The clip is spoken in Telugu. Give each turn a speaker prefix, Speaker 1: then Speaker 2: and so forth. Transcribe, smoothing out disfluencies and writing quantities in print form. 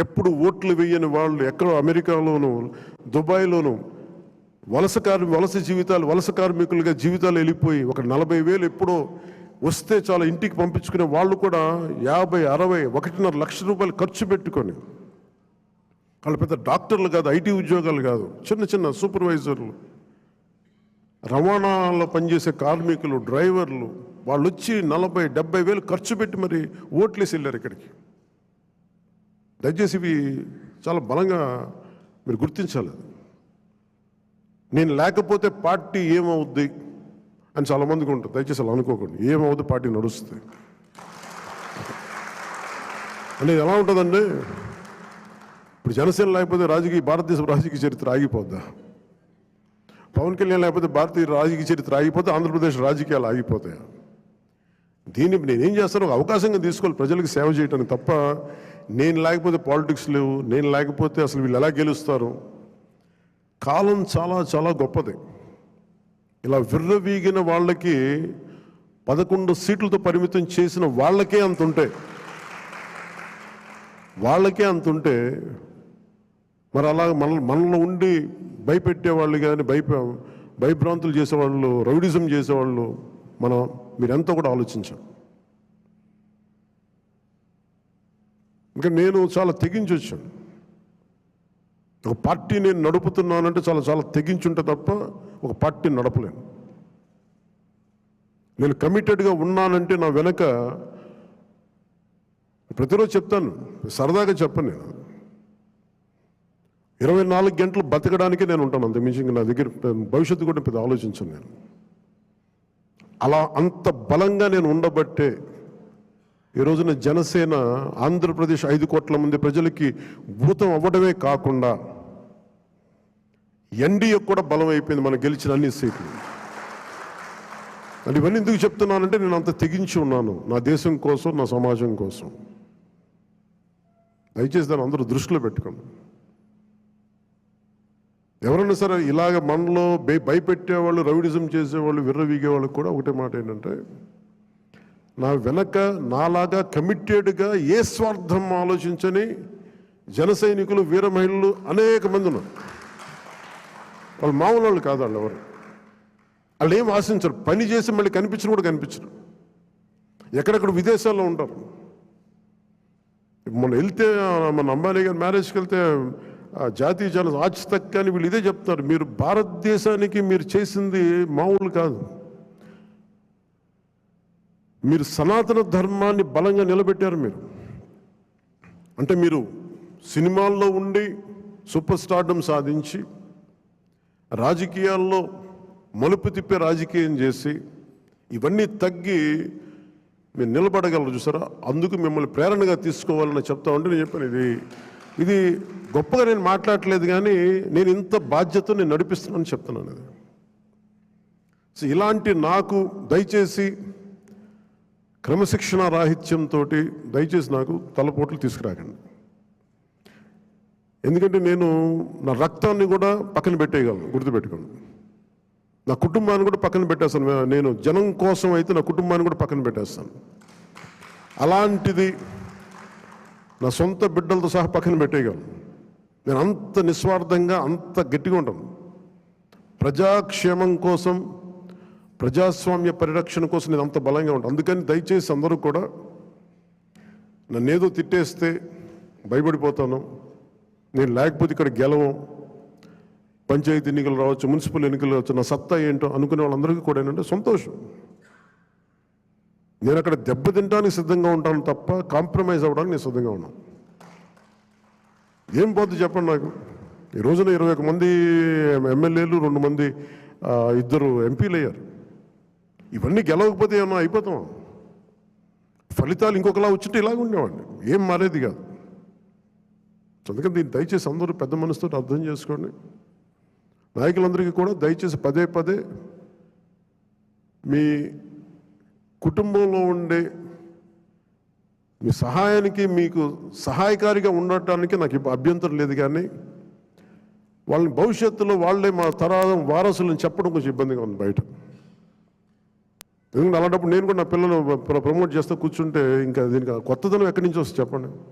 Speaker 1: ఎప్పుడు ఓట్లు వేయని వాళ్ళు ఎక్కడో అమెరికాలోను దుబాయ్లోను వలస జీవితాలు వలస కార్మికులుగా జీవితాలు వెళ్ళిపోయి ఒక 40,000 ఎప్పుడో వస్తే చాలా ఇంటికి పంపించుకునే వాళ్ళు కూడా 50, 60, 1.5 లక్ష రూపాయలు ఖర్చు పెట్టుకొని, వాళ్ళు పెద్ద డాక్టర్లు కాదు, ఐటీ ఉద్యోగాలు కాదు, చిన్న చిన్న సూపర్వైజర్లు, రవాణాలో పనిచేసే కార్మికులు, డ్రైవర్లు, వాళ్ళు వచ్చి 40, 70,000 ఖర్చు పెట్టి మరి ఓట్లేసి వెళ్ళారు ఇక్కడికి. దయచేసి ఇవి చాలా బలంగా మీరు గుర్తించాలి. నేను లేకపోతే పార్టీ ఏమవుద్ది అని చాలామందికి ఉంటుంది. దయచేసి అలా అనుకోకండి. ఏమవుద్ది, పార్టీ నడుస్తుంది అంటే ఎలా ఉంటుందండి? ఇప్పుడు జనసేన లేకపోతే భారతదేశ రాజకీయ చరిత్ర ఆగిపోద్దా? పవన్ కళ్యాణ్ లేకపోతే భారతీయ రాజకీయ చరిత్ర ఆగిపోతే ఆంధ్రప్రదేశ్ రాజకీయాలు ఆగిపోతాయి. దీన్ని నేనేం చేస్తాను, ఒక అవకాశంగా తీసుకోవాలి ప్రజలకు సేవ చేయడానికి తప్ప నేను లేకపోతే పాలిటిక్స్ లేవు, నేను లేకపోతే అసలు వీళ్ళు ఎలా గెలుస్తారు. కాలం చాలా చాలా గొప్పది. ఇలా విర్రవీగిన వాళ్ళకి 11 సీట్లతో పరిమితం చేసిన వాళ్ళకే అంతుంటే మరి అలా మనలో ఉండి భయపెట్టేవాళ్ళు కానీ భయభ్రాంతులు చేసేవాళ్ళు, రౌడిజం చేసేవాళ్ళు మీరెంతో కూడా ఆలోచించాం. ఇంకా నేను చాలా తెగించి వచ్చాను. ఒక పార్టీ నేను నడుపుతున్నానంటే చాలా చాలా తెగించుంటే తప్ప ఒక పార్టీని నడపలేను. నేను కమిటెడ్గా ఉన్నానంటే నా వెనక ప్రతిరోజు చెప్తాను, సరదాగా చెప్పను. నేను 24 గంటలు బతకడానికి నేను ఉంటాను, అంతకుమించి నా దగ్గర భవిష్యత్తు కూడా పెద్ద ఆలోచించను. నేను అలా అంత బలంగా నేను ఉండబట్టే ఈ రోజున జనసేన ఆంధ్రప్రదేశ్ 5 కోట్ల మంది ప్రజలకి భూతం అవ్వడమే కాకుండా ఎన్డీఏ కూడా బలం అయిపోయింది, మనం గెలిచిన అన్ని సీట్లు. అంటే ఇవన్నీ ఎందుకు చెప్తున్నానంటే నేను అంత తెగించి ఉన్నాను నా దేశం కోసం, నా సమాజం కోసం. దయచేసి దాన్ని అందరూ దృష్టిలో పెట్టుకోండి. ఎవరైనా సరే ఇలాగ మనలో భయపెట్టేవాళ్ళు, రౌడిజం చేసేవాళ్ళు, విర్రవీగేవాళ్ళు కూడా ఒకటే మాట ఏంటంటే, నా వెనక నాలాగా కమిటెడ్గా ఏ స్వార్థం ఆలోచించని జన సైనికులు, వీర మహిళలు అనేక మంది ఉన్నారు. వాళ్ళు మామూలు వాళ్ళు కాదు. వాళ్ళు ఏం ఆశించరు. పని చేసి మళ్ళీ కనిపించరు కూడా కనిపించరు. ఎక్కడెక్కడ విదేశాల్లో ఉంటారు. మొన్న వెళ్తే మన అంబానీ గారి మ్యారేజ్కి వెళ్తే జాతీయ ఛానల్ ఆజ్ తక్ అని వీళ్ళు ఇదే చెప్తున్నారు, మీరు భారతదేశానికి మీరు చేసింది మామూలు కాదు, మీరు సనాతన ధర్మాన్ని బలంగా నిలబెట్టారు. అంటే మీరు సినిమాల్లో ఉండి సూపర్ స్టార్డమ్ సాధించి రాజకీయాల్లో మలుపు తిప్పే రాజకీయం చేసి ఇవన్నీ తగ్గి మీరు నిలబడగలరు చూసారా. అందుకు మిమ్మల్ని ప్రేరణగా తీసుకోవాలని చెప్తా ఉంటే నేను చెప్పాను, ఇది గొప్పగా నేను మాట్లాడట్లేదు, కానీ నేను ఇంత బాధ్యత నేను నడిపిస్తున్నానని చెప్తున్నాను. అది సో ఇలాంటి నాకు దయచేసి క్రమశిక్షణ రాహిత్యంతో దయచేసి నాకు తలపోట్లు తీసుకురాకండి. ఎందుకంటే నేను నా రక్తాన్ని కూడా పక్కన పెట్టేయగలను, గుర్తుపెట్టుకోండి. నా కుటుంబాన్ని కూడా పక్కన పెట్టేస్తాను. నేను జనం కోసం అయితే నా కుటుంబాన్ని కూడా పక్కన పెట్టేస్తాను. అలాంటిది నా సొంత బిడ్డలతో సహా పక్కన పెట్టేయగలను. నేను అంత నిస్వార్థంగా, అంత గట్టిగా ఉంటాను. ప్రజాక్షేమం కోసం, ప్రజాస్వామ్య పరిరక్షణ కోసం నేను అంత బలంగా ఉంటాను. అందుకని దయచేసి అందరూ కూడా నన్నేదో తిట్టేస్తే భయపడిపోతాను. నేను లేకపోతే ఇక్కడ గెలవం, పంచాయతీ ఎన్నికలు రావచ్చు, మున్సిపల్ ఎన్నికలు రావచ్చు, నా సత్తా ఏంటో అనుకునే వాళ్ళందరికీ కూడా ఏంటంటే సంతోషం. నేను అక్కడ దెబ్బతింటానికి సిద్ధంగా ఉంటాను తప్ప కాంప్రమైజ్ అవ్వడానికి నేను సిద్ధంగా ఉన్నాను. ఏం పోతుంది చెప్పండి నాకు. ఈ రోజున 21 మంది ఎమ్మెల్యేలు, 2 మంది 2 ఎంపీలు అయ్యారు. ఇవన్నీ గెలవకపోతే ఏమన్నా అయిపోతాం. ఫలితాలు ఇంకొకలా వచ్చింటే ఇలాగ ఉండేవాడిని, ఏం మారేది కాదు. అందుకని దీన్ని దయచేసి అందరూ పెద్ద మనసుతో అర్థం చేసుకోండి. నాయకులందరికీ కూడా దయచేసి పదే పదే మీ కుటుంబంలో ఉండే మీ సహాయానికి, మీకు సహాయకారిగా ఉండటానికి నాకు అభ్యంతరం లేదు, కానీ వాళ్ళని భవిష్యత్తులో వాళ్ళే మా తరాల వారసులను చెప్పడం కొంచెం ఇబ్బందిగా ఉంది బయట. ఎందుకంటే అలాంటప్పుడు నేను కూడా నా పిల్లలు ప్రమోట్ చేస్తూ కూర్చుంటే ఇంకా దీనికి కొత్తదనం ఎక్కడి నుంచి వస్తుంది చెప్పండి.